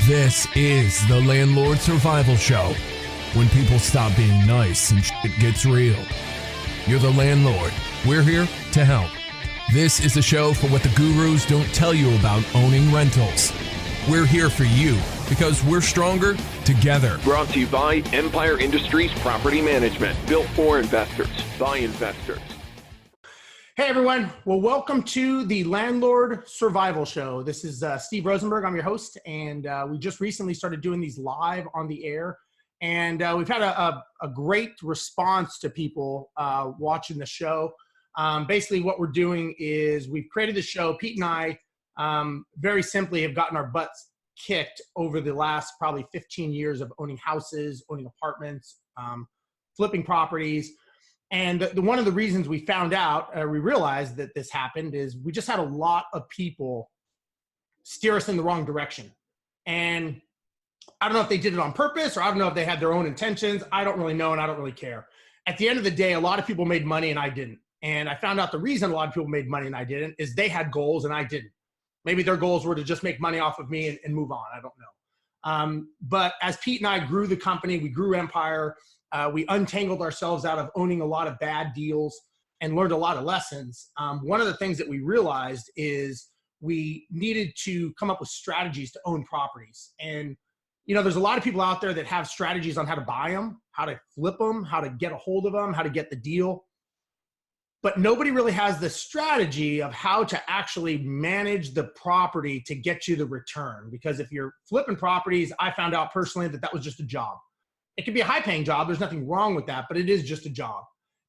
This is the Landlord Survival Show. When people stop being nice and shit gets real. You're the landlord. We're here to help. This is the show for what the gurus don't tell you about owning rentals. We're here for you because we're stronger together. Brought to you by Empire Industries Property Management. Built for investors, by investors. Hey everyone, well welcome to the Landlord Survival Show. This is Steve Rosenberg, I'm your host, and we just recently started doing these live on the air, and we've had a great response to people watching the show. Basically what we're doing is we've created the show. Pete and I very simply have gotten our butts kicked over the last probably 15 years of owning houses, owning apartments, flipping properties. And one of the reasons we found out, we realized that this happened, is we just had a lot of people steer us in the wrong direction. And I don't know if they did it on purpose, or I don't know if they had their own intentions. I don't really know, and I don't really care. At the end of the day, a lot of people made money and I didn't. And I found out the reason a lot of people made money and I didn't is they had goals and I didn't. Maybe their goals were to just make money off of me and move on. I don't know. But as Pete and I grew the company, we grew Empire, we untangled ourselves out of owning a lot of bad deals and learned a lot of lessons. One of the things that we realized is we needed to come up with strategies to own properties. And, you know, there's a lot of people out there that have strategies on how to buy them, how to flip them, how to get a hold of them, how to get the deal. But nobody really has the strategy of how to actually manage the property to get you the return. Because if you're flipping properties, I found out personally that that was just a job. It could be a high-paying job. There's nothing wrong with that, but it is just a job.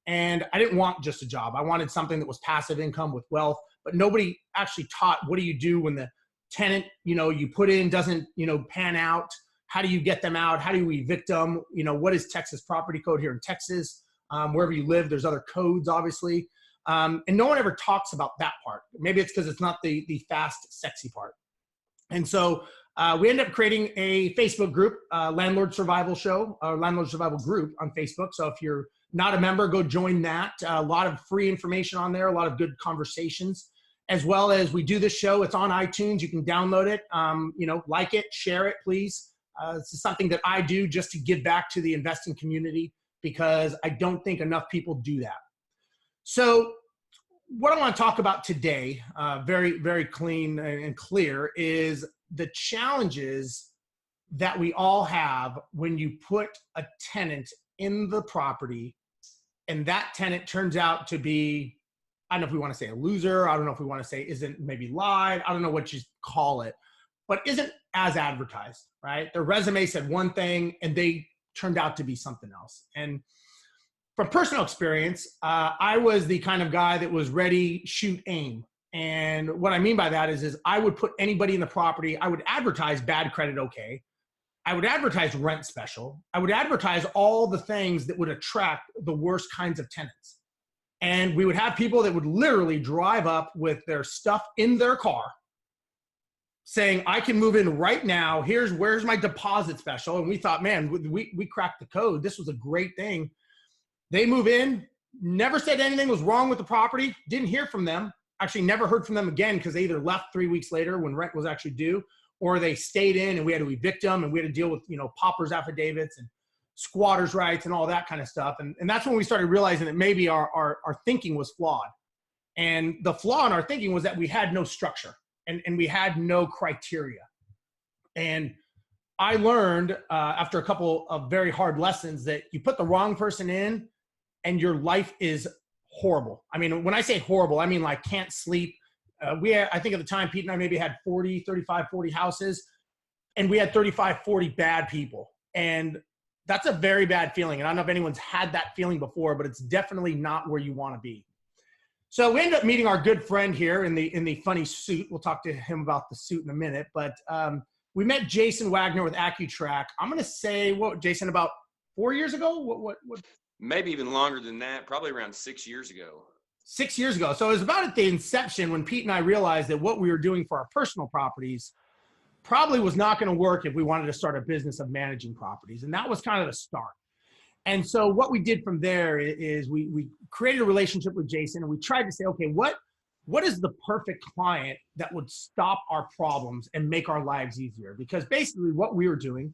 And I didn't want just a job. I wanted something that was passive income with wealth, but nobody actually taught what do you do when the tenant, you know, you put in doesn't, you know, pan out. How do you get them out? How do you evict them? You know, what is Texas property code here in Texas? Wherever you live, there's other codes, obviously. And no one ever talks about that part. Maybe it's because it's not the fast, sexy part. And so we ended up creating a Facebook group, Landlord Survival Show, or Landlord Survival Group on Facebook. So if you're not a member, go join that. A lot of free information on there, a lot of good conversations, as well as we do this show. It's on iTunes. You can download it, you know, like it, share it, please. This is something that I do just to give back to the investing community because I don't think enough people do that. So what I want to talk about today, very, very clean and clear, is the challenges that we all have when you put a tenant in the property and that tenant turns out to be, I don't know if we want to say a loser, I don't know if we want to say isn't maybe lied, I don't know what you call it, but isn't as advertised, right? Their resume said one thing and they turned out to be something else. And from personal experience, I was the kind of guy that was ready, shoot, aim. And what I mean by that is I would put anybody in the property. I would advertise bad credit okay. I would advertise rent special. I would advertise all the things that would attract the worst kinds of tenants. And we would have people that would literally drive up with their stuff in their car saying, I can move in right now. Where's my deposit special? And we thought, man, we cracked the code. This was a great thing. They move in, never said anything was wrong with the property, didn't hear from them, actually never heard from them again because they either left 3 weeks later when rent was actually due, or they stayed in and we had to evict them and we had to deal with, you know, paupers affidavits and squatters' rights and all that kind of stuff. And that's when we started realizing that maybe our thinking was flawed. And the flaw in our thinking was that we had no structure and we had no criteria. And I learned after a couple of very hard lessons that you put the wrong person in and your life is horrible. I mean, when I say horrible, I mean like can't sleep. I think at the time, Pete and I maybe had 35, 40 houses, and we had 35, 40 bad people. And that's a very bad feeling. And I don't know if anyone's had that feeling before, but it's definitely not where you want to be. So we ended up meeting our good friend here in the funny suit. We'll talk to him about the suit in a minute. But we met Jason Waggoner with ACUTRAQ. I'm going to say, what, Jason, about 4 years ago? What? Maybe even longer than that, probably around 6 years ago. 6 years ago. So it was about at the inception when Pete and I realized that what we were doing for our personal properties probably was not going to work if we wanted to start a business of managing properties. And that was kind of the start. And so what we did from there is we created a relationship with Jason and we tried to say, okay, what what is the perfect client that would stop our problems and make our lives easier? Because basically what we were doing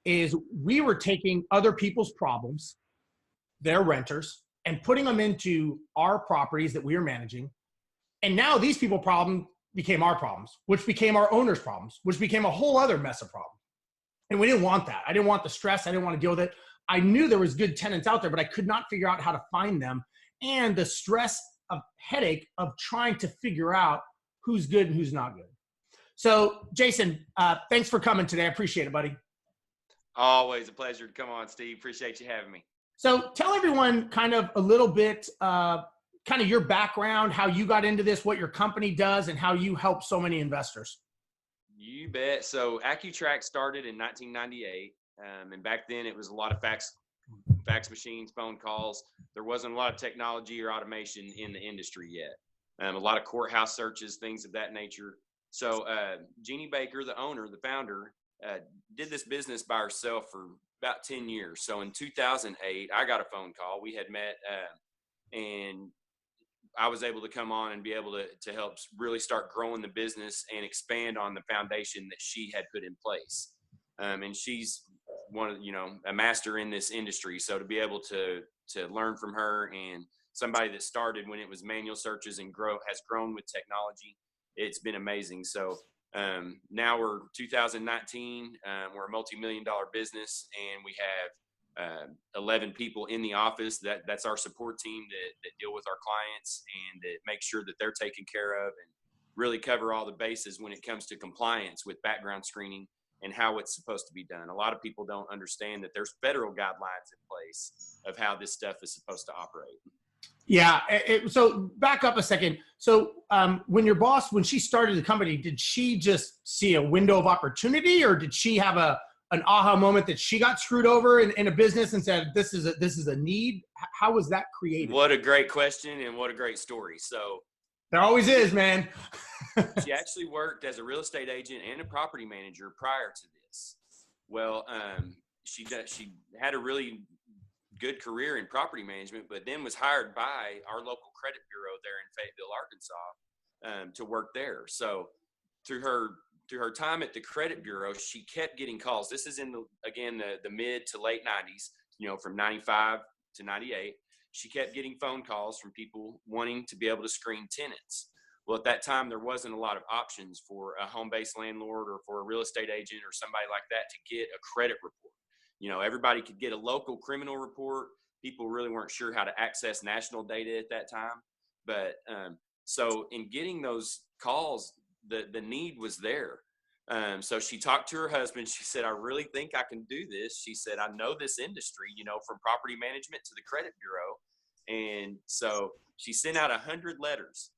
is we were taking other people's problems, their renters, and putting them into our properties that we were managing. And now these people's problems became our problems, which became our owners' problems, which became a whole other mess of problems. And we didn't want that. I didn't want the stress. I didn't want to deal with it. I knew there was good tenants out there, but I could not figure out how to find them. And the stress of headache of trying to figure out who's good and who's not good. So Jason, thanks for coming today. I appreciate it, buddy. Always a pleasure to come on, Steve. Appreciate you having me. So tell everyone kind of a little bit, kind of your background, how you got into this, what your company does, and how you help so many investors. You bet. So ACUTRAQ started in 1998. And back then it was a lot of fax machines, phone calls. There wasn't a lot of technology or automation in the industry yet. A lot of courthouse searches, things of that nature. So Jeannie Baker, the owner, the founder, did this business by herself for about 10 years. So in 2008, I got a phone call. We had met and I was able to come on and be able to help really start growing the business and expand on the foundation that she had put in place. And she's a master in this industry. So to be able to learn from her, and somebody that started when it was manual searches and has grown with technology, it's been amazing. So now we're 2019, we're a multi-million-dollar business, and we have 11 people in the office. That's our support team that deal with our clients and that make sure that they're taken care of and really cover all the bases when it comes to compliance with background screening and how it's supposed to be done. A lot of people don't understand that there's federal guidelines in place of how this stuff is supposed to operate. Yeah. So back up a second. So when your boss, when she started the company, did she just see a window of opportunity, or did she have an aha moment that she got screwed over in a business and said, this is a need? How was that created? What a great question, and what a great story. So there always is, man. She actually worked as a real estate agent and a property manager prior to this. Well, she had a really good career in property management, but then was hired by our local credit bureau there in Fayetteville, Arkansas, to work there. So through her time at the credit bureau, she kept getting calls. This is in the mid to late 90s, from 95 to 98. She kept getting phone calls from people wanting to be able to screen tenants. Well, at that time, there wasn't a lot of options for a home-based landlord or for a real estate agent or somebody like that to get a credit report. Everybody could get a local criminal report. People really weren't sure how to access national data at that time. But so in getting those calls, the need was there. So she talked to her husband. She said, I really think I can do this. She said, I know this industry, from property management to the credit bureau. And so she sent out 100 letters.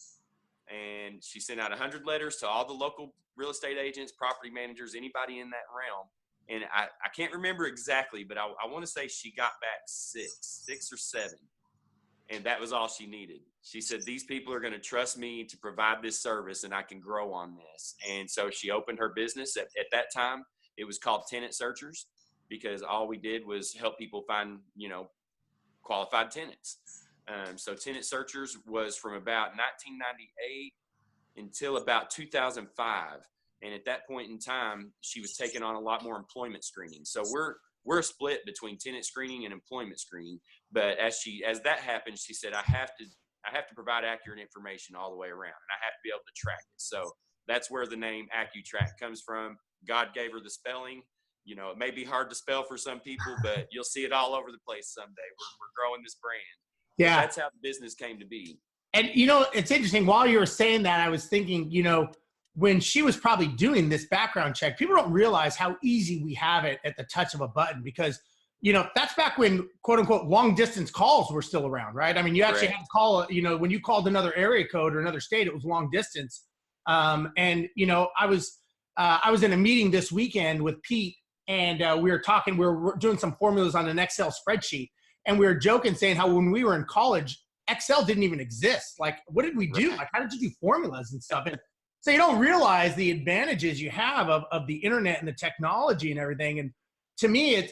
And she sent out 100 letters to all the local real estate agents, property managers, anybody in that realm. And I can't remember exactly, but I want to say she got back six or seven. And that was all she needed. She said, these people are going to trust me to provide this service, and I can grow on this. And so she opened her business. At that time, it was called Tenant Searchers, because all we did was help people find, qualified tenants. So Tenant Searchers was from about 1998 until about 2005. And at that point in time, she was taking on a lot more employment screening. So we're split between tenant screening and employment screening. But as that happened, she said, I have to provide accurate information all the way around, and I have to be able to track it. So that's where the name ACUTRAQ comes from. God gave her the spelling. It may be hard to spell for some people, but you'll see it all over the place someday. We're growing this brand. Yeah. That's how the business came to be. And, it's interesting. While you were saying that, I was thinking, when she was probably doing this background check, people don't realize how easy we have it at the touch of a button, because, that's back when, quote unquote, long distance calls were still around, right? I mean, you actually had to call, when you called another area code or another state, it was long distance. And, I was in a meeting this weekend with Pete, and we were talking, we were doing some formulas on an Excel spreadsheet. And we were joking, saying how when we were in college, Excel didn't even exist. Like, what did we do? Like, how did you do formulas and stuff? And so you don't realize the advantages you have of the internet and the technology and everything. And to me,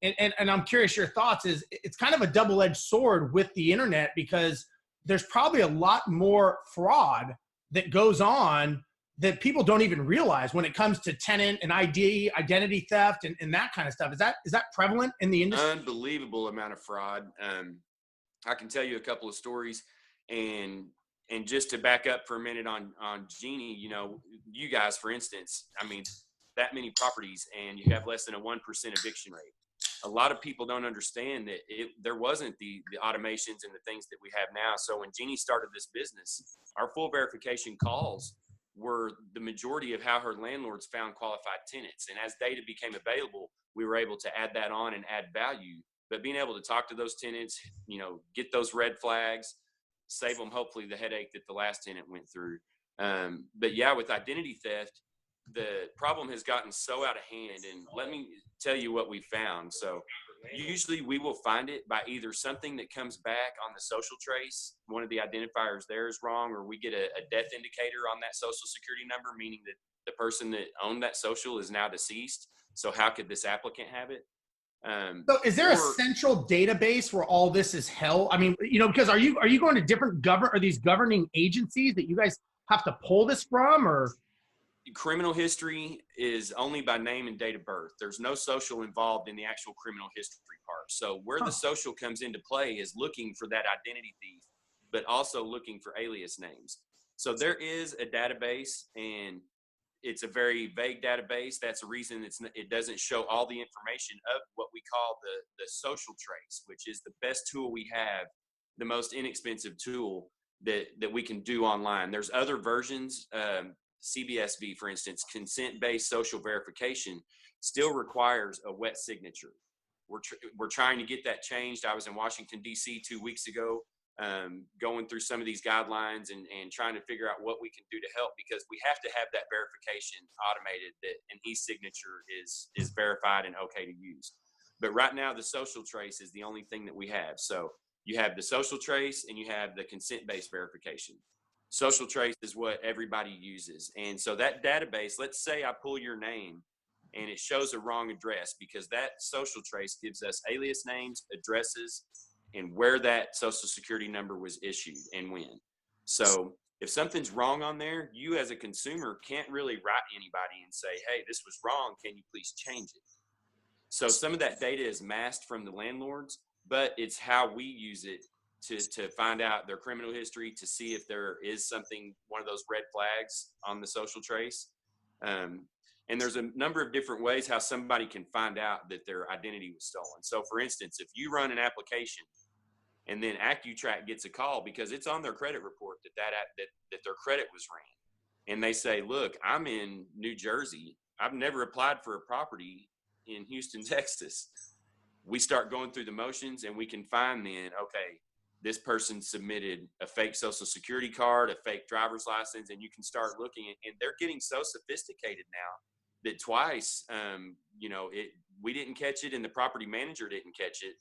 and I'm curious your thoughts, is it's kind of a double-edged sword with the internet, because, there's probably a lot more fraud that goes on that people don't even realize when it comes to tenant and identity theft and that kind of stuff. Is that prevalent in the industry? Unbelievable amount of fraud. I can tell you a couple of stories, and just to back up for a minute on Jeannie, you know, you guys, for instance, I mean, that many properties and you have less than a 1% eviction rate. A lot of people don't understand that there wasn't the automations and the things that we have now. So when Jeannie started this business, our full verification calls were the majority of how her landlords found qualified tenants. And as data became available, we were able to add that on and add value. But being able to talk to those tenants, you know, get those red flags, save them hopefully the headache that the last tenant went through. But yeah, with identity theft, the problem has gotten so out of hand. And let me tell you what we found. So usually we will find it by either something that comes back on the social trace, one of the identifiers there is wrong, or we get a death indicator on that social security number, meaning that the person that owned that social is now deceased. So how could this applicant have it? So is there a central database where all this is held? I mean, you know, because are you going to different these governing agencies that you guys have to pull this from, or? Criminal history is only by name and date of birth. There's no social involved in the actual criminal history part. So where the social comes into play is looking for that identity thief, but also looking for alias names. So there is a database, and it's a very vague database. That's the reason it doesn't show all the information of what we call the social trace, which is the best tool we have, the most inexpensive tool that we can do online. There's other versions. CBSV, for instance, consent-based social verification, still requires a wet signature. We're trying to get that changed. I was in Washington, D.C. 2 weeks ago, going through some of these guidelines and trying to figure out what we can do to help, because we have to have that verification automated, that an e-signature is verified and okay to use. But right now, the social trace is the only thing that we have. So you have the social trace and you have the consent-based verification. Social trace is what everybody uses. And so that database, let's say I pull your name and it shows a wrong address, because that social trace gives us alias names, addresses, and where that social security number was issued and when. So if something's wrong on there, you as a consumer can't really write anybody and say, hey, this was wrong, can you please change it? So some of that data is masked from the landlords, but it's how we use it to find out their criminal history, to see if there is something, one of those red flags on the social trace. And there's a number of different ways how somebody can find out that their identity was stolen. So for instance, if you run an application and then ACUTRAQ gets a call because it's on their credit report that their credit was ran, and they say, look, I'm in New Jersey, I've never applied for a property in Houston, Texas. We start going through the motions and we can find then, okay, this person submitted a fake social security card, a fake driver's license, and you can start looking, and they're getting so sophisticated now that twice, we didn't catch it and the property manager didn't catch it.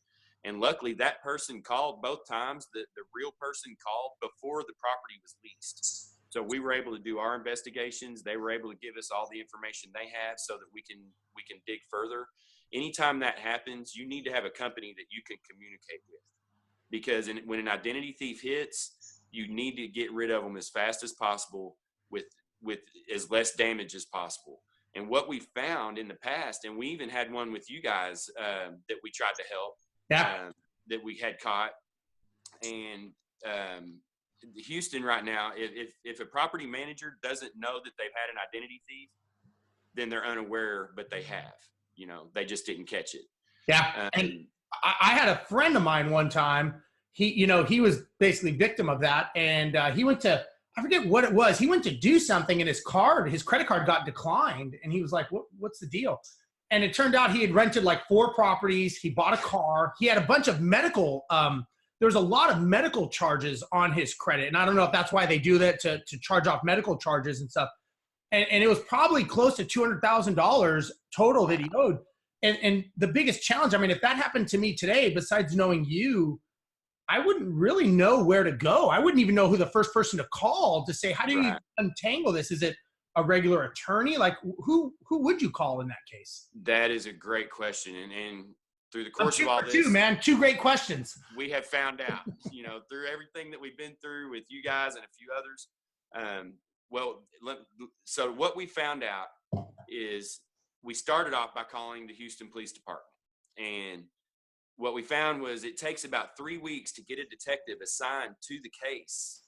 And luckily that person called both times. The real person called before the property was leased. So we were able to do our investigations. They were able to give us all the information they have so that we can dig further. Anytime that happens, you need to have a company that you can communicate with. Because when an identity thief hits, you need to get rid of them as fast as possible with as less damage as possible. And what we found in the past, and we even had one with you guys that we tried to help, that we had caught. And Houston right now, if a property manager doesn't know that they've had an identity thief, then they're unaware, but they have. You know, they just didn't catch it. Yeah. And I had a friend of mine one time, he was basically victim of that. And he went to, I forget what it was. He went to do something and his credit card got declined. And he was like, what's the deal? And it turned out he had rented like 4 properties. He bought a car. He had a bunch of medical, there was a lot of medical charges on his credit. And I don't know if that's why they do that, to charge off medical charges and stuff. And it was probably close to $200,000 total that he owed. And the biggest challenge, I mean, if that happened to me today, besides knowing you, I wouldn't really know where to go. I wouldn't even know who the first person to call to say, how do you untangle this? Is it a regular attorney? Like who would you call in that case? That is a great question. And through the course of all this, two great questions. We have found out, through everything that we've been through with you guys and a few others. So what we found out is we started off by calling the Houston Police Department. And what we found was it takes about 3 weeks to get a detective assigned to the case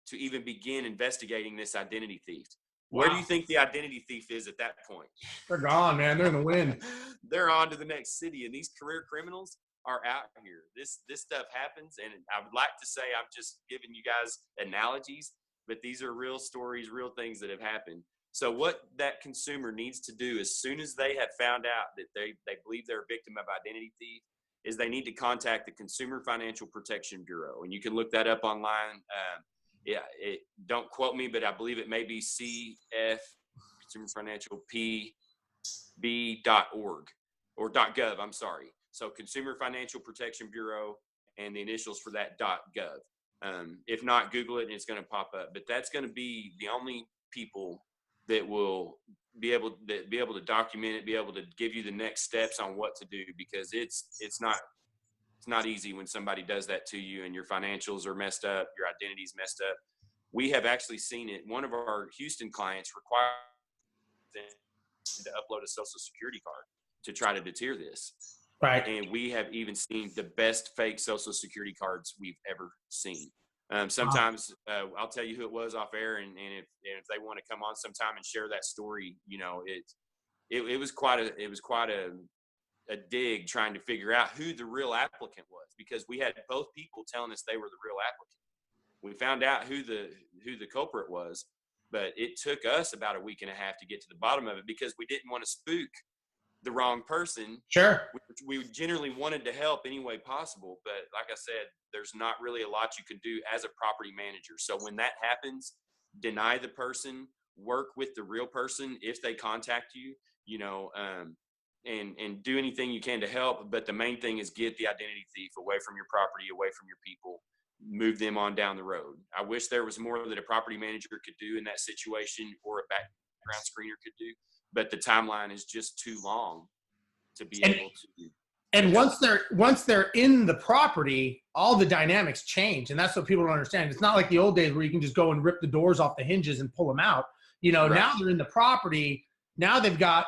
to even begin investigating this identity thief. Wow. Where do you think the identity thief is at that point? They're gone, man. They're in the wind. They're on to the next city. And these career criminals are out here. This stuff happens. And I would like to say I'm just giving you guys analogies, but these are real stories, real things that have happened. So what that consumer needs to do as soon as they have found out that they believe they're a victim of identity thief is they need to contact the Consumer Financial Protection Bureau. And you can look that up online. Don't quote me, but I believe it may be CF, Consumer Financial PB.org or .gov, I'm sorry. So Consumer Financial Protection Bureau and the initials for that .gov. If not, Google it and it's going to pop up. But that's going to be the only people that will be able to document it, be able to give you the next steps on what to do, because it's not easy when somebody does that to you and your financials are messed up, your identity's messed up. We have actually seen it. One of our Houston clients required them to upload a social security card to try to deter this. Right. And we have even seen the best fake social security cards we've ever seen. Sometimes I'll tell you who it was off air, and if they want to come on sometime and share that story, it was quite a dig trying to figure out who the real applicant was, because we had both people telling us they were the real applicant. We found out who the culprit was, but it took us about a week and a half to get to the bottom of it, because we didn't want to spook the wrong person. Sure. We generally wanted to help any way possible, but like I said, there's not really a lot you can do as a property manager. So when that happens, deny the person, work with the real person if they contact you, and do anything you can to help. But the main thing is get the identity thief away from your property, away from your people, move them on down the road. I wish there was more that a property manager could do in that situation, or a background screener could do, but the timeline is just too long to be able to. And once they're in the property, all the dynamics change, and that's what people don't understand. It's not like the old days where you can just go and rip the doors off the hinges and pull them out. Right. Now they're in the property. Now they've got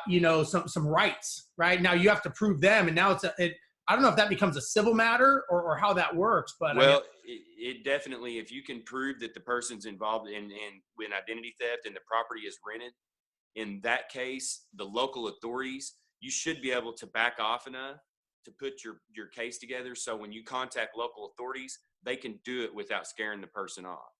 some rights. Right now you have to prove them, and now I don't know if that becomes a civil matter or how that works, but it definitely, if you can prove that the person's involved in identity theft and the property is rented, in that case, the local authorities, you should be able to back off enough to put your case together. So when you contact local authorities, they can do it without scaring the person off.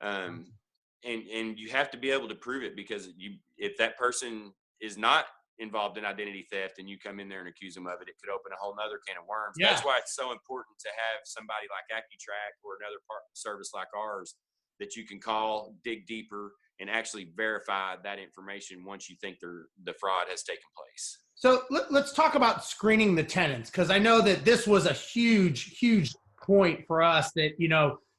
And you have to be able to prove it, because if that person is not involved in identity theft and you come in there and accuse them of it, it could open a whole nother can of worms. Yeah. That's why it's so important to have somebody like ACUTRAQ or another service like ours that you can call, dig deeper, and actually verify that information once you think the fraud has taken place. So let's talk about screening the tenants, because I know that this was a huge point for us that,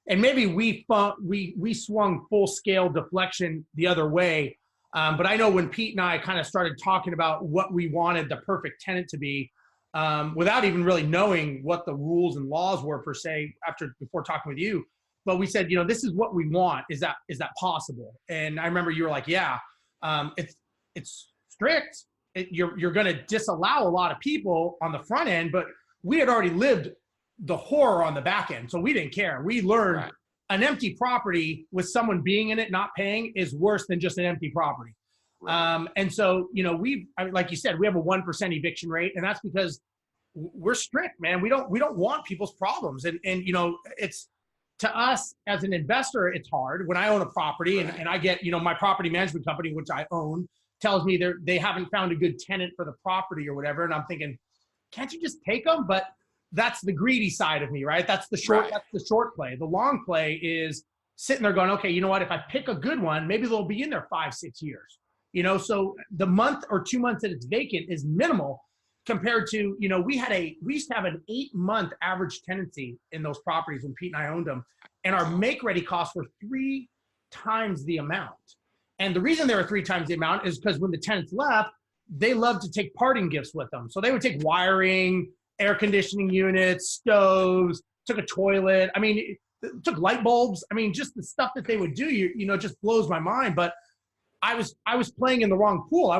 and maybe we swung full scale deflection the other way. But I know when Pete and I kind of started talking about what we wanted the perfect tenant to be, without even really knowing what the rules and laws were per se, before talking with you, but we said, this is what we want. Is that possible? And I remember you were like, yeah, it's strict. You're going to disallow a lot of people on the front end, but we had already lived the horror on the back end. So we didn't care. We learned an empty property with someone being in it, not paying, is worse than just an empty property. Right. And so, like you said, we have a 1% eviction rate, and that's because we're strict, man. We don't want people's problems. And it's, to us as an investor, it's hard when I own a property and I get, my property management company, which I own, tells me they haven't found a good tenant for the property or whatever. And I'm thinking, can't you just take them? But that's the greedy side of me, right? That's the short play. The long play is sitting there going, okay, you know what? If I pick a good one, maybe they'll be in there 5-6 years, so the month or 2 months that it's vacant is minimal compared to, we used to have an 8-month average tenancy in those properties when Pete and I owned them. And our make ready costs were 3 times the amount. And the reason they were 3 times the amount is because when the tenants left, they love to take parting gifts with them. So they would take wiring, air conditioning units, stoves, took a toilet. I mean, took light bulbs. I mean, just the stuff that they would do, you know, just blows my mind. But I was playing in the wrong pool.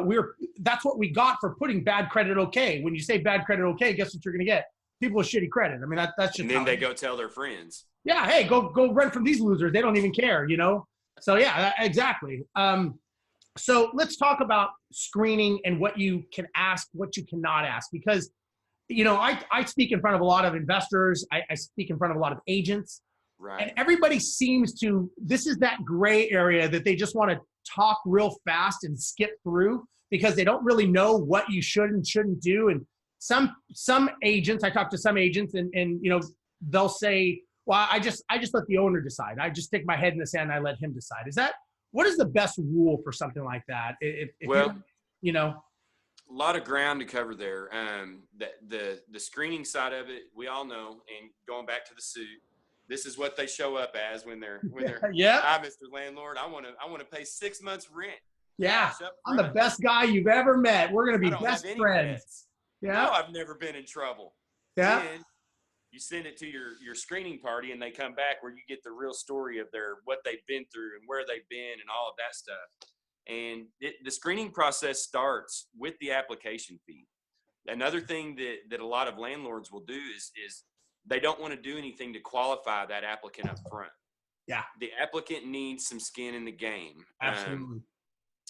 That's what we got for putting bad credit okay. When you say bad credit okay, guess what you're going to get? People with shitty credit. I mean, that's just. And then they go tell their friends. Yeah, hey, go rent from these losers. They don't even care, you know? So yeah, exactly. So let's talk about screening and what you can ask, what you cannot ask, because, you know, I speak in front of a lot of investors. I speak in front of a lot of agents. Right. And everybody seems to, this is that gray area that they just want to talk real fast and skip through because they don't really know what you should and shouldn't do. And some agents, I talk to some agents and you know, they'll say, well, I just let the owner decide. I just stick my head in the sand and I let him decide. What is the best rule for something like that? If you know, a lot of ground to cover there. The screening side of it, we all know, and going back to the suit, this is what they show up as when they're yeah. Hi, Mr. Landlord. I want to pay 6 months rent. Yeah. I'm the best guy you've ever met. We're going to be best friends. Pets. Yeah. No, I've never been in trouble. Yeah. Then you send it to your screening party and they come back where you get the real story of what they've been through and where they've been and all of that stuff. And the screening process starts with the application fee. Another thing that a lot of landlords will do is they don't want to do anything to qualify that applicant up front. Yeah. The applicant needs some skin in the game. Absolutely.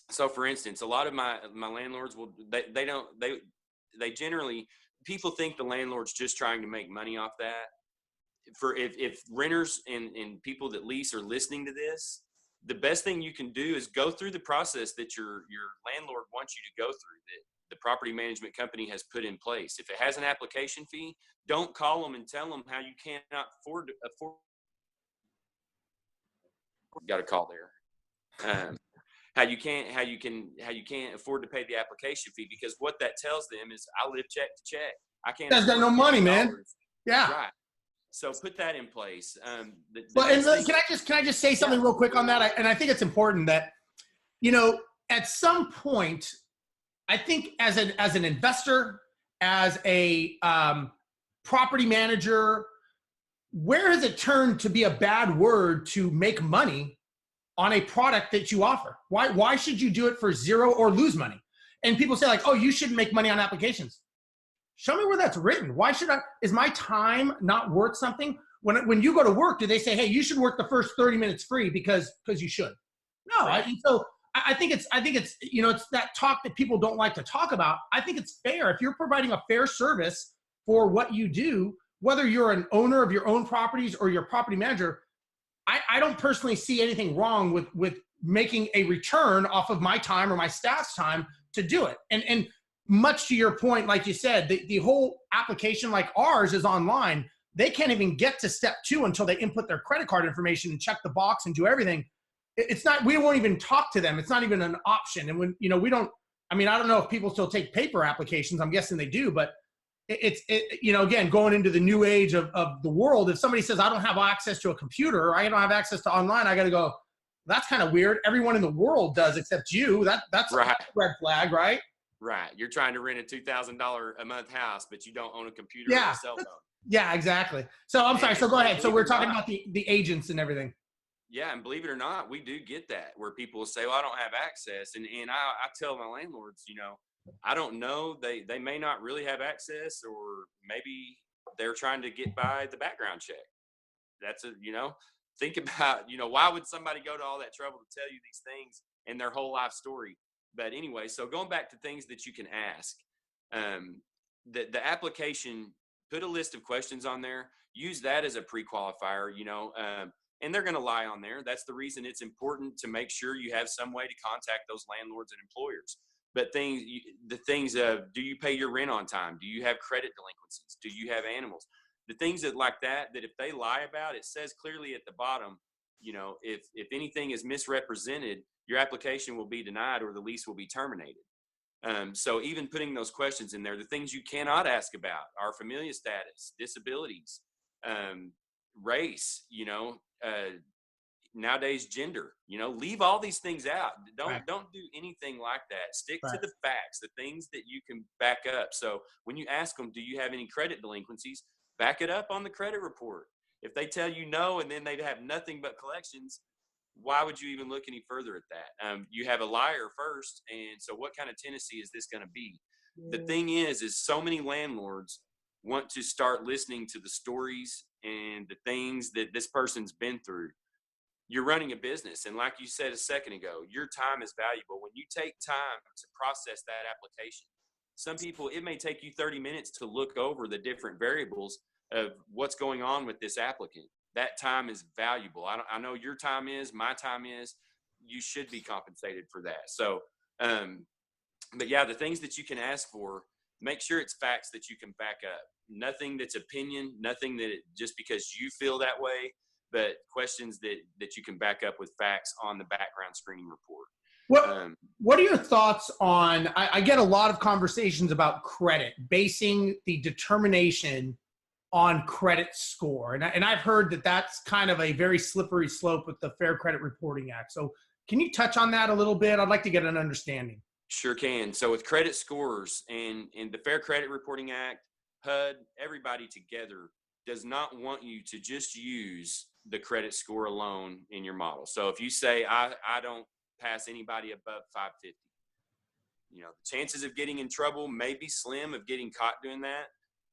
So for instance, a lot of my landlords they generally, people think the landlord's just trying to make money off that. For if renters and people that lease are listening to this, the best thing you can do is go through the process that your landlord wants you to go through, that the property management company has put in place. If it has an application fee, don't call them and tell them how you cannot afford. Got a call there. How you can't afford to pay the application fee, because what that tells them is I live check to check. I can't. That's got no money, man. Yeah. Right. So put that in place. Can I just say something real quick on that? And I think it's important that, you know, at some point, I think as an investor, as a property manager, where has it turned to be a bad word to make money on a product that you offer? Why should you do it for zero or lose money? And people say like, oh, you shouldn't make money on applications. Show me where that's written. Why should I? Is my time not worth something? When you go to work, do they say, hey, you should work the first 30 minutes free because you should? No. Right. I think it's you know, it's that talk that people don't like to talk about. I think it's fair. If you're providing a fair service for what you do, whether you're an owner of your own properties or your property manager, I don't personally see anything wrong with making a return off of my time or my staff's time to do it. And much to your point, like you said, the whole application like ours is online. They can't even get to step 2 until they input their credit card information and check the box and do everything. It's not, we won't even talk to them. It's not even an option. And when, you know, I don't know if people still take paper applications. I'm guessing they do, but you know, again, going into the new age of the world, if somebody says, I don't have access to a computer, or I don't have access to online, I got to go, that's kind of weird. Everyone in the world does except you. That's right. A red flag, right? Right. You're trying to rent a $2,000 a month house, but you don't own a computer or a cell phone. Yeah, exactly. So I'm sorry. So go ahead. So we're talking about the agents and everything. Yeah, and believe it or not, we do get that where people will say, well, I don't have access. And I tell my landlords, you know, I don't know. They may not really have access, or maybe they're trying to get by the background check. Think about, you know, why would somebody go to all that trouble to tell you these things and their whole life story? But anyway, so going back to things that you can ask, the application, put a list of questions on there, use that as a pre-qualifier, you know, and they're going to lie on there. That's the reason it's important to make sure you have some way to contact those landlords and employers. But the things of, do you pay your rent on time? Do you have credit delinquencies? Do you have animals? The things that if they lie about, it says clearly at the bottom, you know, if anything is misrepresented, your application will be denied or the lease will be terminated. So even putting those questions in there, the things you cannot ask about are familial status, disabilities, race, you know, nowadays gender, leave all these things out. Right. Don't do anything like that. Stick to Right. the facts, the things that you can back up. So when you ask them, do you have any credit delinquencies, back it up on the credit report. If they tell you no, and then they have nothing but collections, why would you even look any further at that? You have a liar first. And so what kind of tenancy is this going to be? The thing is so many landlords want to start listening to the stories and the things that this person's been through. You're running a business. And like you said a second ago, your time is valuable. When you take time to process that application, some people, it may take you 30 minutes to look over the different variables of what's going on with this applicant. That time is valuable. I know your time is, my time is. You should be compensated for that. So, but yeah, the things that you can ask for, make sure it's facts that you can back up. Nothing that's opinion, nothing that just because you feel that way, but questions that you can back up with facts on the background screening report. What are your thoughts on, I get a lot of conversations about credit, basing the determination on credit score. And I've heard that that's kind of a very slippery slope with the Fair Credit Reporting Act. So can you touch on that a little bit? I'd like to get an understanding. Sure can. So with credit scores and the Fair Credit Reporting Act, HUD, everybody together does not want you to just use the credit score alone in your model. So if you say, I don't pass anybody above 550, the chances of getting in trouble may be slim, of getting caught doing that.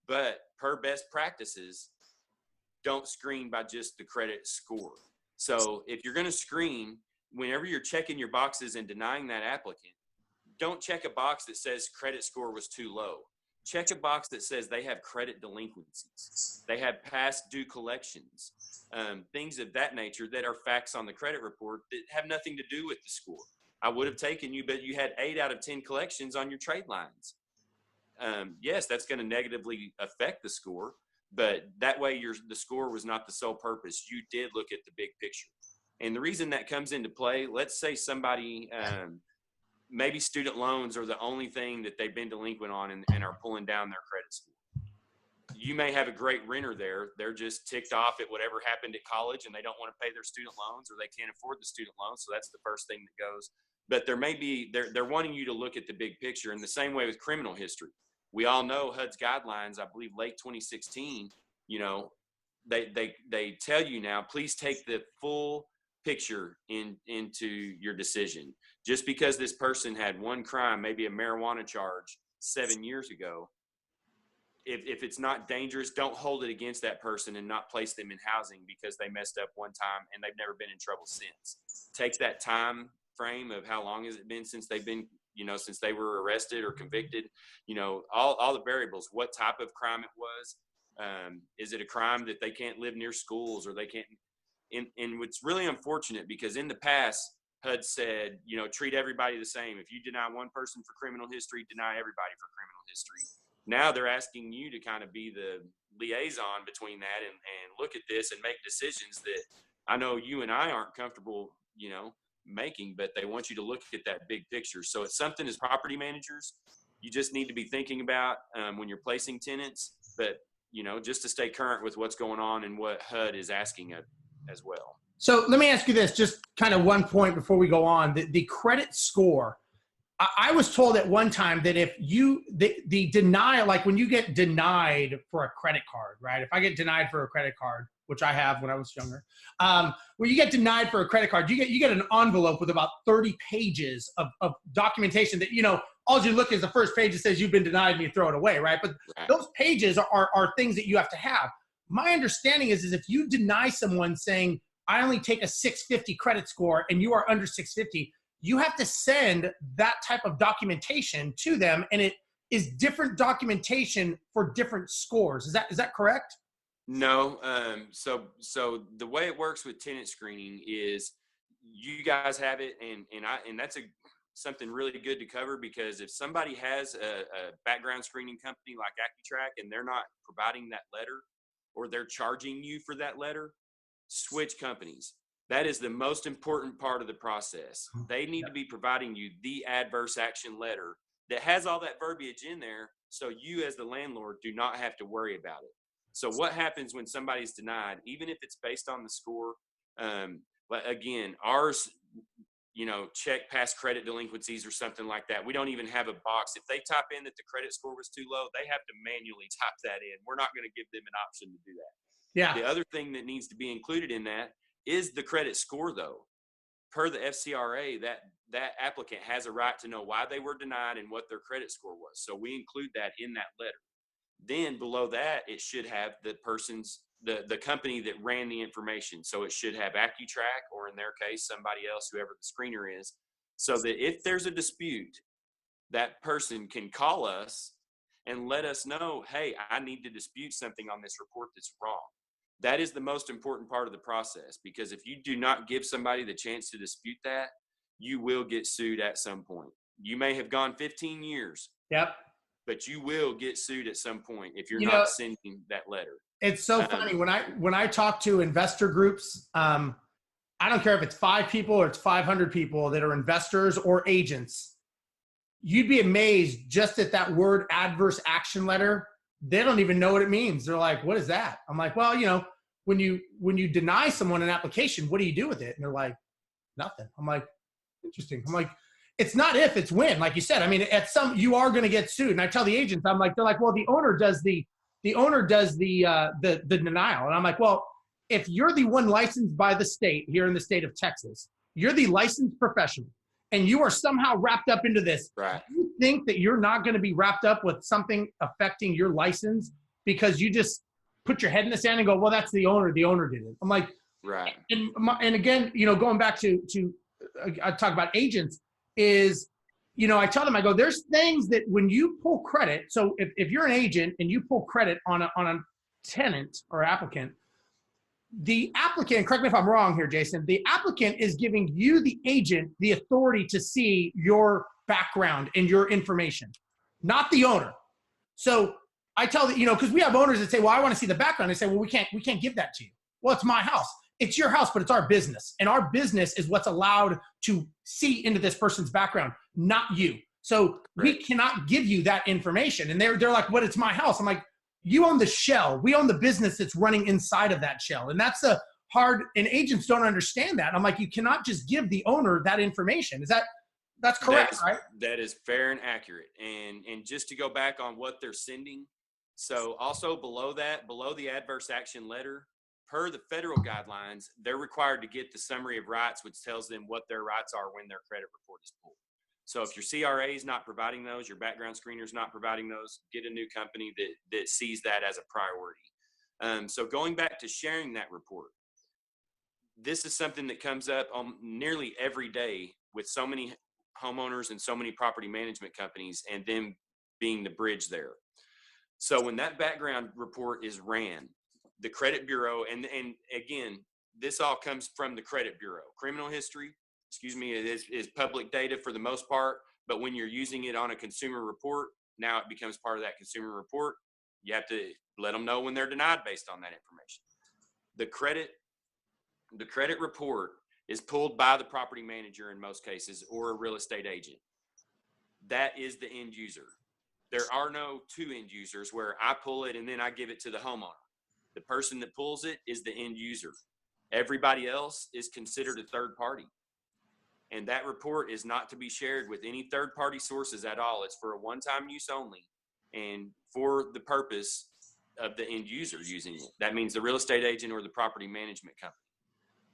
But per best practices, don't screen by just the credit score. So if you're going to screen, whenever you're checking your boxes and denying that applicant, don't check a box that says credit score was too low. Check a box that says they have credit delinquencies. They have past due collections, things of that nature that are facts on the credit report that have nothing to do with the score. I would have taken you, but you had 8 out of 10 collections on your trade lines. Yes, that's going to negatively affect the score, but that way the score was not the sole purpose. You did look at the big picture. And the reason that comes into play, let's say somebody, maybe student loans are the only thing that they've been delinquent on and are pulling down their credit score. You may have a great renter there. They're just ticked off at whatever happened at college and they don't want to pay their student loans, or they can't afford the student loans. So that's the first thing that goes. But they're wanting you to look at the big picture. In the same way with criminal history. We all know HUD's guidelines, I believe late 2016, they tell you now, please take the full picture into your decision. Just because this person had one crime, maybe a marijuana charge 7 years ago, if it's not dangerous, don't hold it against that person and not place them in housing because they messed up one time and they've never been in trouble since. Take that time frame of how long has it been since they've been, since they were arrested or convicted, all the variables, what type of crime it was. Is it a crime that they can't live near schools, or they can't, and what's really unfortunate, because in the past, HUD said, treat everybody the same. If you deny one person for criminal history, deny everybody for criminal history. Now they're asking you to kind of be the liaison between that and look at this and make decisions that I know you and I aren't comfortable, making, but they want you to look at that big picture. So it's something as property managers, you just need to be thinking about when you're placing tenants, but, just to stay current with what's going on and what HUD is asking as well. So let me ask you this, just kind of one point before we go on. The credit score, I was told at one time that if the denial, like when you get denied for a credit card, right? If I get denied for a credit card, which I have when I was younger, when you get denied for a credit card, you get an envelope with about 30 pages of documentation that, all you look is the first page that says you've been denied and you throw it away, right? But those pages are things that you have to have. My understanding is if you deny someone saying, I only take a 650 credit score and you are under 650, you have to send that type of documentation to them, and it is different documentation for different scores. Is that correct? No. So the way it works with tenant screening is you guys have it, and that's something really good to cover, because if somebody has a background screening company like ACUTRAQ and they're not providing that letter, or they're charging you for that letter, switch companies. That is the most important part of the process. They need to be providing you the adverse action letter that has all that verbiage in there, so you as the landlord do not have to worry about it. So what happens when somebody's denied, even if it's based on the score, But again, ours, check past credit delinquencies or something like that. We don't even have a box. If they type in that the credit score was too low, they have to manually type that in. We're not going to give them an option to do that. Yeah. The other thing that needs to be included in that is the credit score, though. Per the FCRA, that applicant has a right to know why they were denied and what their credit score was. So we include that in that letter. Then below that, it should have the person's, the company that ran the information. So it should have ACUTRAQ, or in their case, somebody else, whoever the screener is, so that if there's a dispute, that person can call us and let us know, hey, I need to dispute something on this report that's wrong. That is the most important part of the process, because if you do not give somebody the chance to dispute that, you will get sued at some point. You may have gone 15 years. Yep. But you will get sued at some point if you're not sending that letter. It's so funny when I talk to investor groups. I don't care if it's 5 people or it's 500 people that are investors or agents. You'd be amazed just at that word adverse action letter. They don't even know what it means. They're like, what is that? I'm like, well, when you deny someone an application, what do you do with it? And they're like, nothing. I'm like, interesting. I'm like, it's not if, it's when. Like you said, I mean, you are going to get sued. And I tell the agents, they're like, well, the owner does the denial. And I'm like, well, if you're the one licensed by the state here in the state of Texas, you're the licensed professional, and you are somehow wrapped up into this. Right. You think that you're not going to be wrapped up with something affecting your license because you just put your head in the sand and go, well, that's the owner. The owner did it. I'm like, right. And again, going back to I talk about agents is, I tell them, I go, there's things that when you pull credit. So if you're an agent and you pull credit on a tenant or applicant, the applicant, correct me if I'm wrong here, Jason, the applicant is giving you, the agent, the authority to see your background and your information, not the owner. So I tell that, because we have owners that say, well, I want to see the background. They say, well, we can't give that to you. Well, it's my house. It's your house, but it's our business. And our business is what's allowed to see into this person's background, not you. So we cannot give you that information. And they're like, but it's my house. I'm like, you own the shell. We own the business that's running inside of that shell. And that's and agents don't understand that. And I'm like, you cannot just give the owner that information. That's correct, right? That is fair and accurate. And just to go back on what they're sending. So also below the adverse action letter, per the federal guidelines, they're required to get the summary of rights, which tells them what their rights are when their credit report is pulled. So if your CRA is not providing those, your background screener is not providing those, get a new company that sees that as a priority. So going back to sharing that report, this is something that comes up on nearly every day with so many homeowners and so many property management companies, and them being the bridge there. So when that background report is ran, the credit bureau, and again, this all comes from the credit bureau. Criminal history, is public data for the most part, but when you're using it on a consumer report, now it becomes part of that consumer report. You have to let them know when they're denied based on that information. The credit report is pulled by the property manager in most cases, or a real estate agent. That is the end user. There are no two end users where I pull it and then I give it to the homeowner. The person that pulls it is the end user. Everybody else is considered a third party. And that report is not to be shared with any third party sources at all. It's for a one-time use only, and for the purpose of the end user using it. That means the real estate agent or the property management company.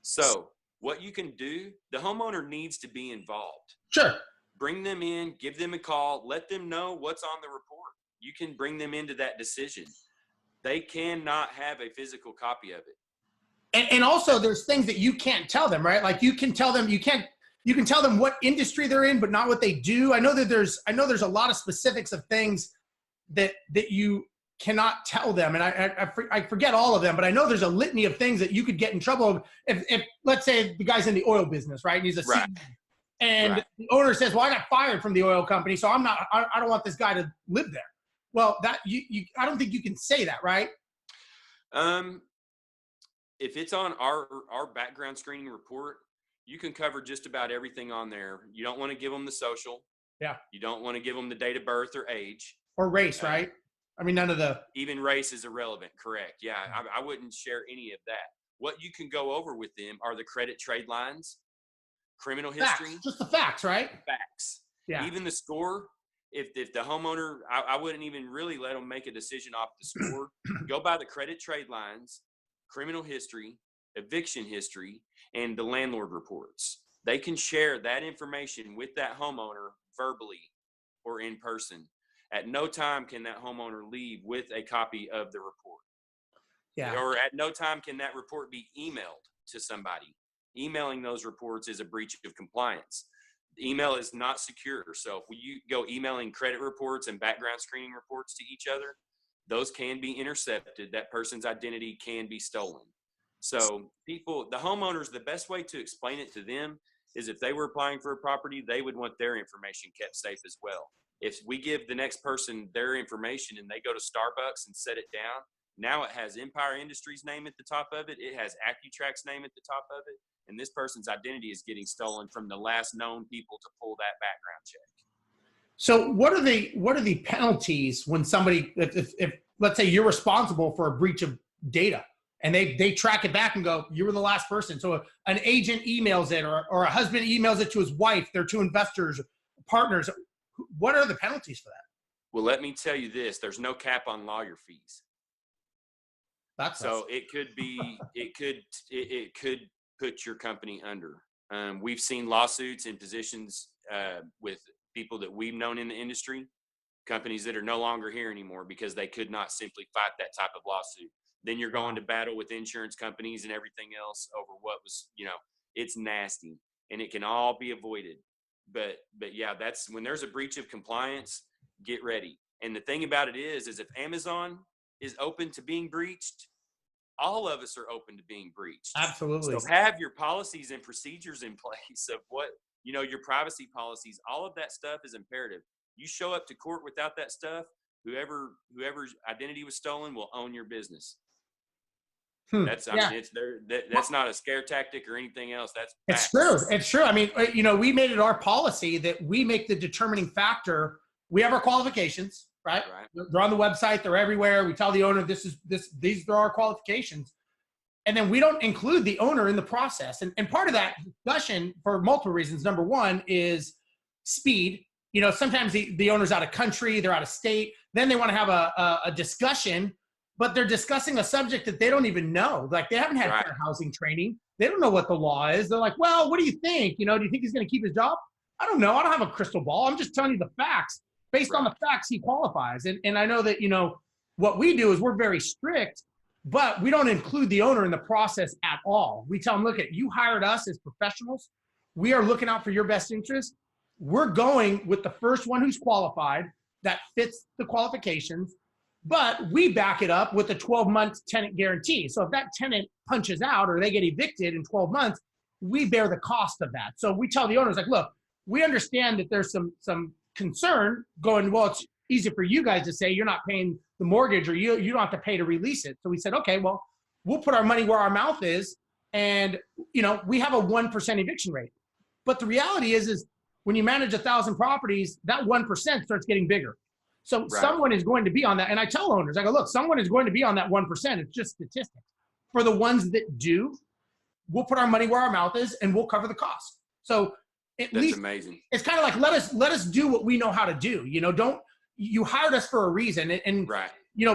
So what you can do, the homeowner needs to be involved. Sure. Bring them in, give them a call, let them know what's on the report. You can bring them into that decision. They cannot have a physical copy of it. And also there's things that you can't tell them, right? Like you can tell them, you can tell them what industry they're in, but not what they do. I know there's a lot of specifics of things that you cannot tell them. And I forget all of them, but I know there's a litany of things that you could get in trouble if let's say the guy's in the oil business, right? And he's a CEO, and the owner says, well, I got fired from the oil company, so I don't want this guy to live there. Well, that I don't think you can say that, right? If it's on our background screening report, you can cover just about everything on there. You don't want to give them the social. Yeah. You don't want to give them the date of birth or age. Or race, right? I mean, none of the... Even race is irrelevant, correct. Yeah, I wouldn't share any of that. what you can go over with them are the credit trade lines, criminal history. Facts. Just the facts, right? Facts. Yeah. Even the score. If the homeowner, I wouldn't even really let them make a decision off the score. Go by the credit trade lines, criminal history, eviction history, and the landlord reports. They can share that information with that homeowner verbally or in person. At no time can that homeowner leave with a copy of the report. Yeah. Or at no time can that report be emailed to somebody. Emailing those reports is a breach of compliance. The email is not secure. So if you go emailing credit reports and background screening reports to each other, those can be intercepted. That person's identity can be stolen. So the homeowners, the best way to explain it to them is if they were applying for a property, they would want their information kept safe as well. If we give the next person their information and they go to Starbucks and set it down, now it has Empire Industries' name at the top of it. It has ACUTRAQ's name at the top of it. And this person's identity is getting stolen from the last known people to pull that background check. So what are the penalties when somebody, if let's say you're responsible for a breach of data and they track it back and go, you were the last person. So an agent emails it or a husband emails it to his wife, their two investors, partners. What are the penalties for that? Well, let me tell you this, there's no cap on lawyer fees. So it could put your company under. We've seen lawsuits in positions with people that we've known in the industry, companies that are no longer here anymore because they could not simply fight that type of lawsuit. Then you're going to battle with insurance companies and everything else over what was, it's nasty and it can all be avoided. But yeah, that's when there's a breach of compliance, get ready. And the thing about it is if Amazon is open to being breached, all of us are open to being breached. Absolutely. So have your policies and procedures in place of what, your privacy policies, all of that stuff is imperative. You show up to court without that stuff, whoever's identity was stolen will own your business. That's not a scare tactic or anything else. It's true. It's true. I mean, we made it our policy that we make the determining factor. We have our qualifications, right? They're on the website. They're everywhere. We tell the owner these are our qualifications. And then we don't include the owner in the process. And part of that discussion for multiple reasons. Number one is speed. Sometimes the owner's out of country, they're out of state. Then they want to have a discussion, but they're discussing a subject that they don't even know. Like they haven't had fair housing training. They don't know what the law is. They're like, well, what do you think? Do you think he's going to keep his job? I don't know. I don't have a crystal ball. I'm just telling you the facts. Based on the facts, he qualifies. And I know that, what we do is we're very strict, but we don't include the owner in the process at all. We tell them, look, you hired us as professionals. We are looking out for your best interest. We're going with the first one who's qualified that fits the qualifications, but we back it up with a 12-month tenant guarantee. So if that tenant punches out or they get evicted in 12 months, we bear the cost of that. So we tell the owners, like, look, we understand that there's some concern going, well, it's easy for you guys to say you're not paying the mortgage or you don't have to pay to release it. So we said, okay, well, we'll put our money where our mouth is. And, we have a 1% eviction rate. But the reality is when you manage 1,000 properties, that 1% starts getting bigger. So someone is going to be on that. And I tell owners, I go, look, someone is going to be on that 1%. It's just statistics. For the ones that do, we'll put our money where our mouth is and we'll cover the cost. So at least amazing. It's kind of like, let us do what we know how to do. You hired us for a reason. And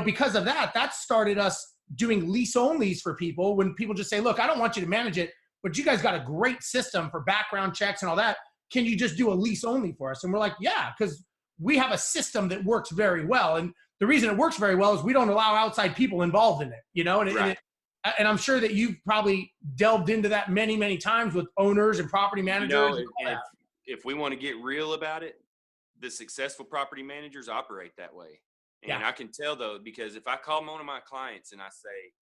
because of that started us doing lease onlys for people when people just say, look, I don't want you to manage it, but you guys got a great system for background checks and all that. Can you just do a lease only for us? And we're like, yeah, because we have a system that works very well. And the reason it works very well is we don't allow outside people involved in it, and I'm sure that you've probably delved into that many, many times with owners and property managers. If we want to get real about it, the successful property managers operate that way. And I can tell though, because if I call one of my clients and I say,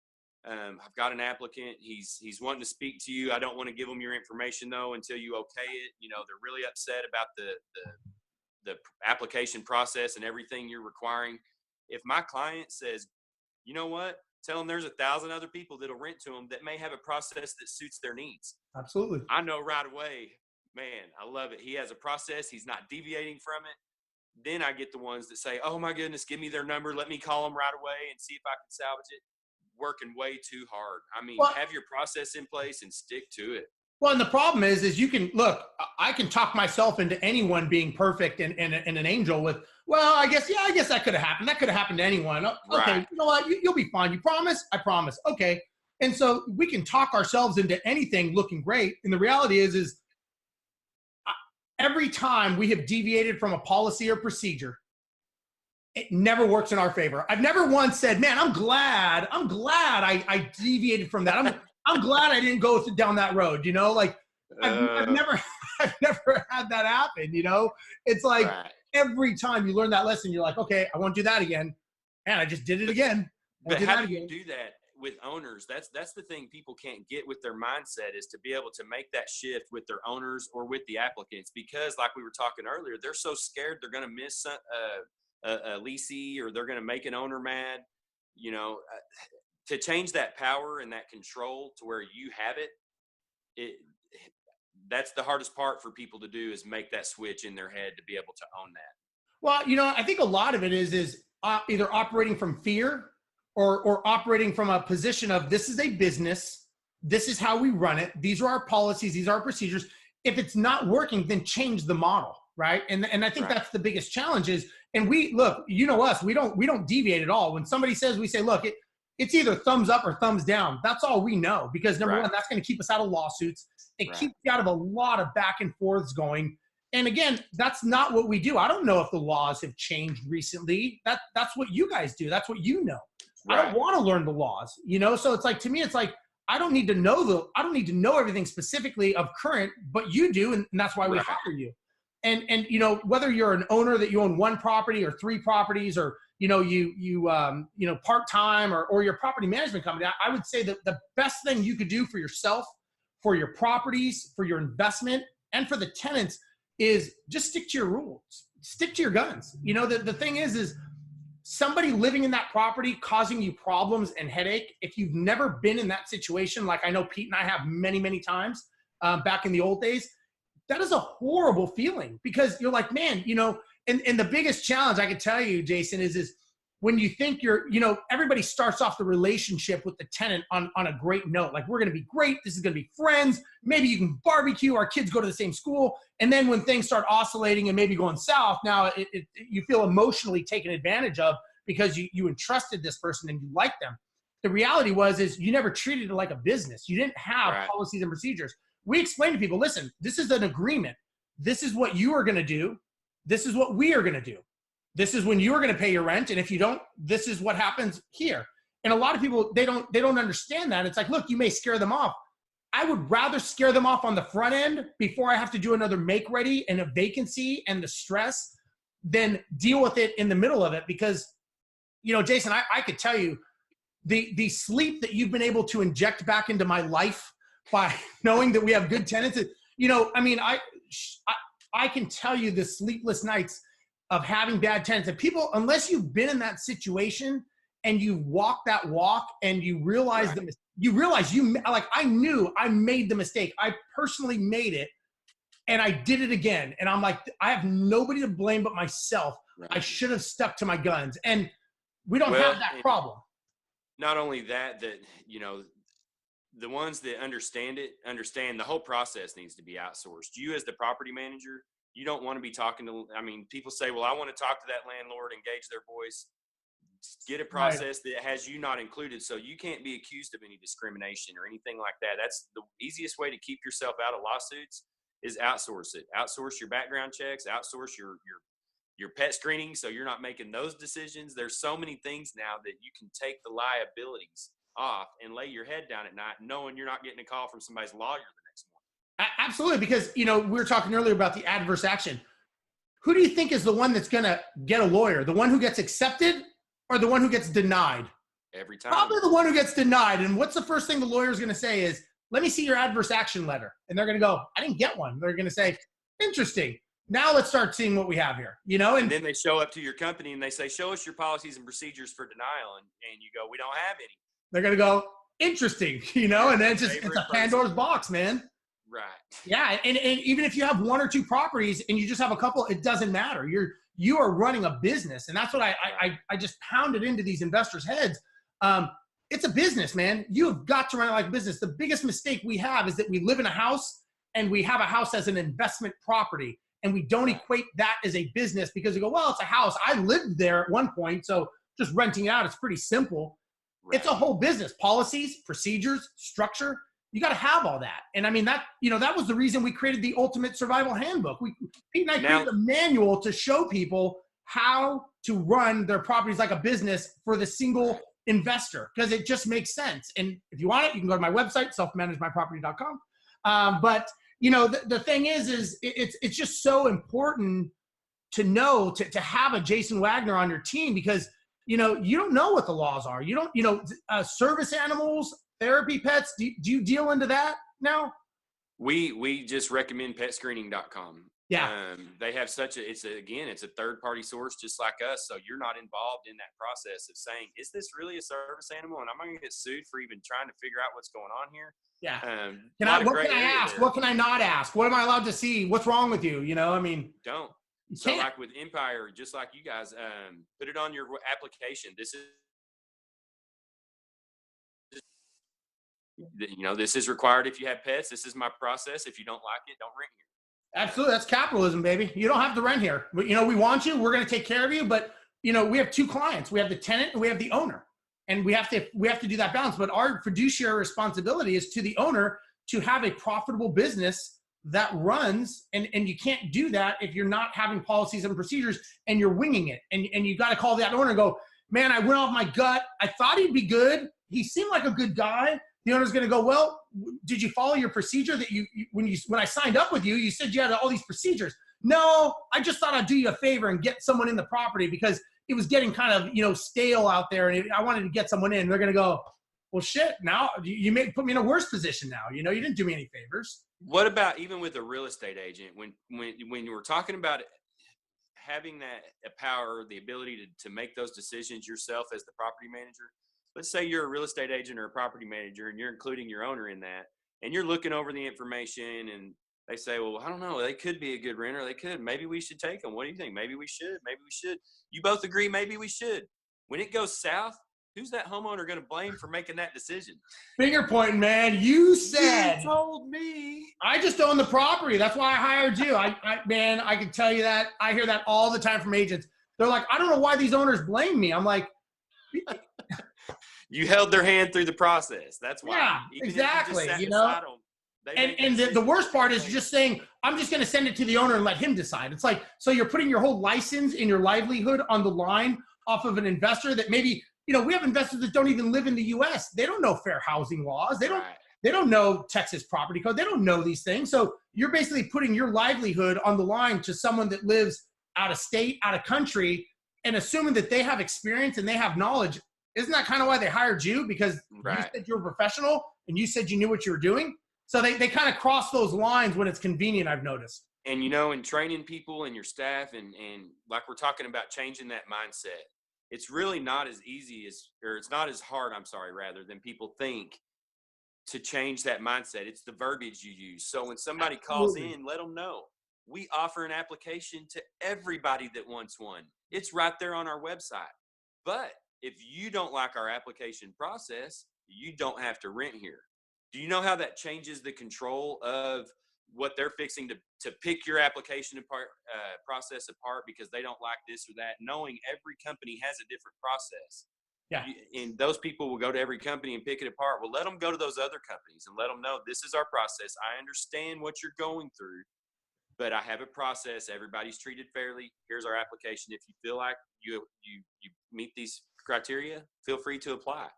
I've got an applicant, he's wanting to speak to you. I don't want to give him your information though, until you okay it. They're really upset about the application process and everything you're requiring. If my client says, you know what, tell them there's 1,000 other people that'll rent to them that may have a process that suits their needs. Absolutely. I know right away, man, I love it. He has a process. He's not deviating from it. Then I get the ones that say, oh my goodness, give me their number. Let me call them right away and see if I can salvage it. working way too hard. I mean, Well, have your process in place and stick to it. Well, and the problem is you can look, I can talk myself into anyone being perfect and an angel with, well, I guess that could have happened. That could have happened to anyone. Okay, Right. You know what? You'll be fine. You promise? I promise. Okay. And so we can talk ourselves into anything looking great. And the reality is every time we have deviated from a policy or procedure, it never works in our favor. I've never once said, man, I'm glad I deviated from that. I'm glad I didn't go down that road, you know, like I've never had that happen, you know. It's like every time you learn that lesson, you're like, okay, I won't do that again. And I just did it again. But how do you do that with owners? That's the thing people can't get with their mindset, is to be able to make that shift with their owners or with the applicants, because like we were talking earlier, they're so scared they're going to miss a leasee, or they're going to make an owner mad, you know. To change that power and that control to where you have it, that's the hardest part for people to do, is make that switch in their head to be able to own that. Well, you know, I think a lot of it is either operating from fear or operating from a position of, this is a business, this is how we run it, these are our policies, these are our procedures. If it's not working, then change the model, right? And I think that's the biggest challenge is, and we look, you know us, we don't deviate at all. When somebody says, we say, look, it's either thumbs up or thumbs down. That's all we know, because number one, that's going to keep us out of lawsuits. It keeps you out of a lot of back and forths going. And again, that's not what we do. I don't know if the laws have changed recently. That's what you guys do. That's what you know. I don't want to learn the laws, you know? So it's like, to me, it's like, I don't need to know everything specifically of current, but you do. And that's why we hire you. And, you know, whether you're an owner that you own one property or three properties, or, you know, you know, part-time or your property management company, I would say that the best thing you could do for yourself, for your properties, for your investment, and for the tenants is just stick to your rules, stick to your guns. You know, the thing is somebody living in that property causing you problems and headache. If you've never been in that situation, like I know Pete and I have many, many times back in the old days, that is a horrible feeling, because you're like, man, you know, and the biggest challenge I can tell you, Jason, is when you think you know, everybody starts off the relationship with the tenant on a great note. Like, we're going to be great. This is going to be friends. Maybe you can barbecue. Our kids go to the same school. And then when things start oscillating and maybe going south, now you feel emotionally taken advantage of, because you entrusted this person and you like them. The reality is you never treated it like a business. You didn't have policies and procedures. We explain to people, listen, this is an agreement. This is what you are going to do. This is what we are going to do. This is when you are going to pay your rent. And if you don't, this is what happens here. And a lot of people, they don't understand that. It's like, look, you may scare them off. I would rather scare them off on the front end before I have to do another make ready and a vacancy and the stress than deal with it in the middle of it. Because, you know, Jason, I could tell you the sleep that you've been able to inject back into my life by knowing that we have good tenants. You know, I mean, I can tell you the sleepless nights of having bad tenants. And people, unless you've been in that situation and you walk that walk and you realize I knew I made the mistake. I personally made it, and I did it again. And I'm like, I have nobody to blame but myself. I should have stuck to my guns. And we don't have that problem. Not only that, you know, the ones that understand the whole process needs to be outsourced. You as the property manager, you don't want to be talking to, I mean, people say, well, I want to talk to that landlord, engage their voice. Get a process that has you not included, so you can't be accused of any discrimination or anything like that. That's the easiest way to keep yourself out of lawsuits, is outsource it. Outsource your background checks, outsource your pet screening, so you're not making those decisions. There's so many things now that you can take the liabilities off and lay your head down at night knowing you're not getting a call from somebody's lawyer the next morning. Absolutely, because, you know, we were talking earlier about the adverse action. Who do you think is the one that's going to get a lawyer? The one who gets accepted or the one who gets denied? Every time. Probably the one who gets denied. And what's the first thing the lawyer is going to say is, let me see your adverse action letter. And they're going to go, I didn't get one. They're going to say, interesting. Now let's start seeing what we have here, you know? And then they show up to your company and they say, show us your policies and procedures for denial. And you go, we don't have any. They're going to go, interesting, you know? And then it's a Pandora's box, man. Right. Yeah. And even if you have one or two properties and you just have a couple, it doesn't matter. You are running a business. And that's what I just pounded into these investors' heads. it's a business, man. You have got to run it like a business. The biggest mistake we have is that we live in a house and we have a house as an investment property, and we don't equate that as a business because we go, well, it's a house. I lived there at one point, so just renting it out, it's pretty simple. Right. It's a whole business. Policies, procedures, structure. You got to have all that. And I mean, that was the reason we created the Ultimate Survival Handbook. Pete and I created a manual to show people how to run their properties like a business for the single investor, because it just makes sense. And if you want it, you can go to my website, selfmanagemyproperty.com. But the thing is it's just so important to know, to have a Jason Waggoner on your team, because you don't know what the laws are. You don't, service animals, therapy pets. Do you deal into that now? We just recommend petscreening.com. Yeah. They have it's a third-party source just like us. So you're not involved in that process of saying, is this really a service animal? And I'm going to get sued for even trying to figure out what's going on here. Yeah. What can I ask? There. What can I not ask? What am I allowed to see? What's wrong with you? Don't. So like with Empire, just like you guys, put it on your application. This is required if you have pets. This is my process. If you don't like it, don't rent here. Absolutely. That's capitalism, baby. You don't have to rent here. We want you. We're going to take care of you. But, we have two clients. We have the tenant and we have the owner. And we have to do that balance. But our fiduciary responsibility is to the owner to have a profitable business that runs. And you can't do that if you're not having policies and procedures and you're winging it. And you got to call that owner and go, man, I went off my gut. I thought he'd be good. He seemed like a good guy. The owner's going to go, well, did you follow your procedure that when I signed up with you, you said you had all these procedures? No, I just thought I'd do you a favor and get someone in the property because it was getting kind of, stale out there. And I wanted to get someone in. They're going to go, well, shit, now you may put me in a worse position now. You didn't do me any favors. What about even with a real estate agent? When you were talking about it, having that power, the ability to make those decisions yourself as the property manager, let's say you're a real estate agent or a property manager and you're including your owner in that and you're looking over the information and they say, well, I don't know, they could be a good renter. They could. Maybe we should take them. What do you think? Maybe we should. Maybe we should. You both agree maybe we should. When it goes south, who's that homeowner going to blame for making that decision? Finger pointing, man. You said. You told me. I just own the property. That's why I hired you. I can tell you that. I hear that all the time from agents. They're like, I don't know why these owners blame me. I'm like, you held their hand through the process. That's why. Yeah, exactly. And the worst part is just saying, I'm just going to send it to the owner and let him decide. It's like, so you're putting your whole license and your livelihood on the line off of an investor that maybe, we have investors that don't even live in the U.S. They don't know fair housing laws. They don't know Texas property code. They don't know these things. So you're basically putting your livelihood on the line to someone that lives out of state, out of country, and assuming that they have experience and they have knowledge. Isn't that kind of why they hired you? Because you said you were a professional and you said you knew what you were doing. So they kind of cross those lines when it's convenient, I've noticed. And, in training people and your staff and like we're talking about changing that mindset, it's really not as easy it's not as hard, than people think to change that mindset. It's the verbiage you use. So when somebody calls in, let them know. We offer an application to everybody that wants one. It's right there on our website. But if you don't like our application process, you don't have to rent here. Do you know how that changes the control of what they're fixing to pick your application process apart because they don't like this or that, knowing every company has a different process? Yeah. And those people will go to every company and pick it apart. Well, let them go to those other companies and let them know this is our process. I understand what you're going through, but I have a process. Everybody's treated fairly. Here's our application. If you feel like you meet these criteria, feel free to apply.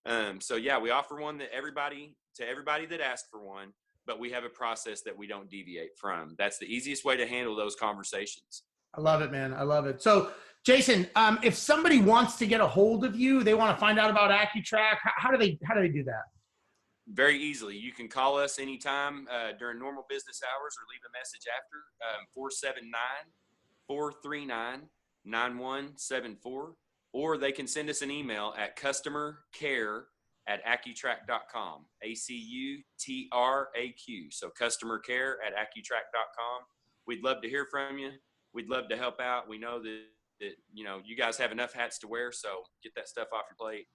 We offer one to everybody that asks for one, but we have a process that we don't deviate from. That's the easiest way to handle those conversations. I love it, man. I love it. So Jason, if somebody wants to get a hold of you, they want to find out about ACUTRAQ, how do they do that? Very easily. You can call us anytime during normal business hours or leave a message after 479-439-9174, or they can send us an email at customercare@ACUTRAQ.com, ACUTRAQ. So customercare@ACUTRAQ.com. We'd love to hear from you. We'd love to help out. We know that you guys have enough hats to wear, so get that stuff off your plate.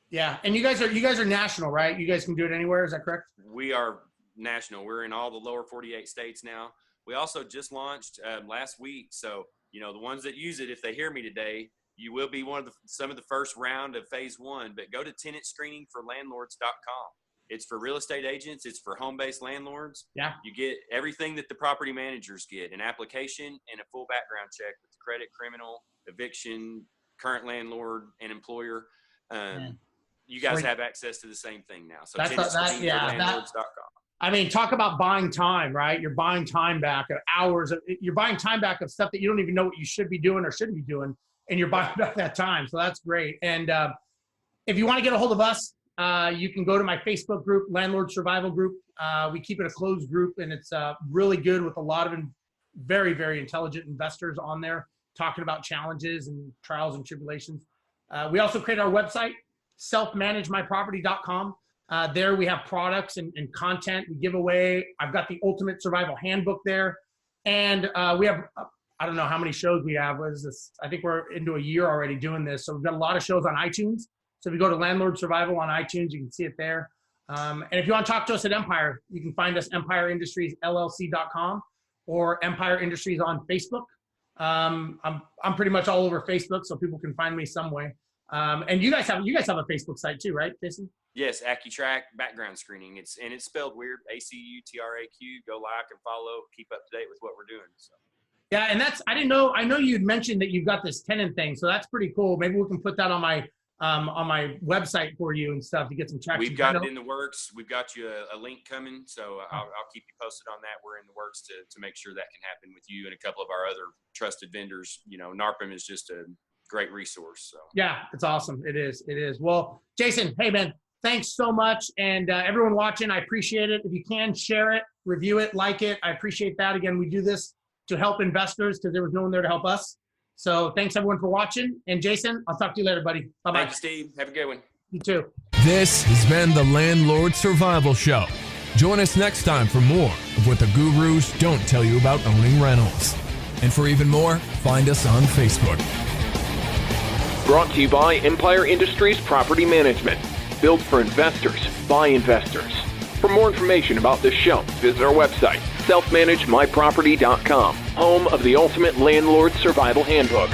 Yeah. And you guys are national, right? You guys can do it anywhere. Is that correct? We are national. We're in all the lower 48 states now. We also just launched last week. So, the ones that use it, if they hear me today, you will be some of the first round of phase 1, but go to tenantscreeningforlandlords.com. It's for real estate agents. It's for home-based landlords. Yeah. You get everything that the property managers get, an application and a full background check with credit, criminal, eviction, current landlord, and employer. You guys have access to the same thing now. So tenantscreeningforlandlords.com. I mean, talk about buying time, right? You're buying time back of hours. You're buying time back of stuff that you don't even know what you should be doing or shouldn't be doing, and you're buying back that time. So that's great. And if you want to get a hold of us, you can go to my Facebook group, Landlord Survival Group. We keep it a closed group, and it's really good with a lot of very, very intelligent investors on there talking about challenges and trials and tribulations. We also create our website, selfmanagemyproperty.com. There we have products and content we give away. I've got the Ultimate Survival Handbook there. And we have, I don't know how many shows we have. What is this? I think we're into a year already doing this. So we've got a lot of shows on iTunes. So if you go to Landlord Survival on iTunes, you can see it there. And if you want to talk to us at Empire, you can find us EmpireIndustriesLLC.com or Empire Industries on Facebook. I'm pretty much all over Facebook, so people can find me some way. And you guys have a Facebook site too, right, Jason? Yes, ACUTRAQ background screening. It's spelled weird, ACUTRAQ. Go like and follow, keep up to date with what we're doing. So. Yeah, and I didn't know. I know you'd mentioned that you've got this tenant thing, so that's pretty cool. Maybe we can put that on my website for you and stuff to get some traction. We've got it in the works. We've got you a link coming, so I'll keep you posted on that. We're in the works to make sure that can happen with you and a couple of our other trusted vendors. NARPM is just a great resource. So yeah, it's awesome. It is. Well, Jason, hey man, thanks so much. And everyone watching, I appreciate it. If you can, share it, review it, like it. I appreciate that. Again, we do this to help investors because there was no one there to help us. So thanks everyone for watching. And Jason, I'll talk to you later, buddy. Bye-bye. Thank you, Steve. Have a good one. You too. This has been the Landlord Survival Show. Join us next time for more of what the gurus don't tell you about owning rentals. And for even more, find us on Facebook. Brought to you by Empire Industries Property Management. Built for investors, by investors. For more information about this show, visit our website, selfmanagemyproperty.com, home of the Ultimate Landlord Survival Handbook.